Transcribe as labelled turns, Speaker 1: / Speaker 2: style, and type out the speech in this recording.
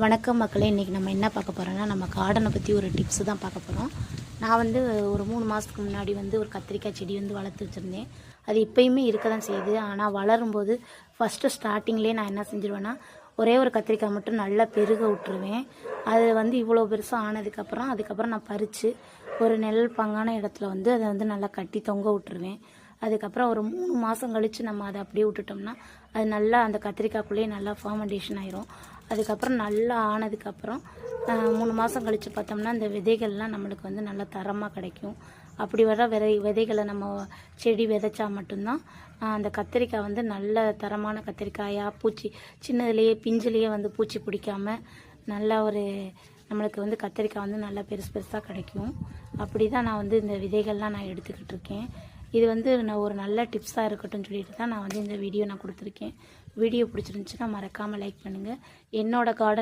Speaker 1: வணக்கம் மக்களே, இன்றைக்கி நம்ம என்ன பார்க்க போகிறோன்னா, நம்ம கார்டனை பற்றி ஒரு டிப்ஸு தான் பார்க்க போகிறோம். நான் வந்து ஒரு 3 மாதத்துக்கு முன்னாடி வந்து ஒரு கத்திரிக்காய் செடி வந்து வளர்த்து வச்சுருந்தேன். அது இப்போயுமே இருக்க தான் செய்யுது. ஆனால் வளரும்போது ஃபஸ்ட்டு ஸ்டார்டிங்லேயே நான் என்ன செஞ்சுருவேன்னா, ஒரே ஒரு கத்திரிக்காய் மட்டும் நல்லா பெருக விட்டுருவேன். அது வந்து இவ்வளோ பெருசாக அதுக்கப்புறம் நான் பறித்து ஒரு நிழல் பங்கான இடத்துல வந்து அதை வந்து நல்லா கட்டி தொங்க விட்டுருவேன். அதுக்கப்புறம் ஒரு 3 மாதம் கழித்து நம்ம அதை அப்படியே விட்டுட்டோம்னா அது நல்லா அந்த கத்திரிக்காய்க்குள்ளேயே நல்லா ஃபர்மெண்டேஷன் ஆயிரும். அதுக்கப்புறம் நல்லா ஆனதுக்கப்புறம் 3 மாதம் கழித்து பார்த்தோம்னா இந்த விதைகள்லாம் நம்மளுக்கு வந்து நல்லா தரமாக கிடைக்கும். அப்படி வர விதைகளை நம்ம செடி விதைச்சா மட்டும்தான் அந்த கத்திரிக்காய் வந்து நல்ல தரமான கத்திரிக்காயாக பூச்சி சின்னதுலேயே பிஞ்சிலேயே வந்து பூச்சி பிடிக்காமல் நல்லா ஒரு நம்மளுக்கு வந்து கத்திரிக்காய் வந்து நல்லா பெருசாக கிடைக்கும். அப்படி தான் நான் வந்து இந்த விதைகள்லாம் நான் எடுத்துக்கிட்டு இருக்கேன். இது வந்து நான் ஒரு நல்ல டிப்ஸாக இருக்கட்டும்னு சொல்லிட்டு தான் நான் வந்து இந்த வீடியோ நான் கொடுத்துருக்கேன். வீடியோ பிடிச்சிருந்துச்சுன்னா மறக்காமல் லைக் பண்ணுங்கள். என்னோடய கார்டன்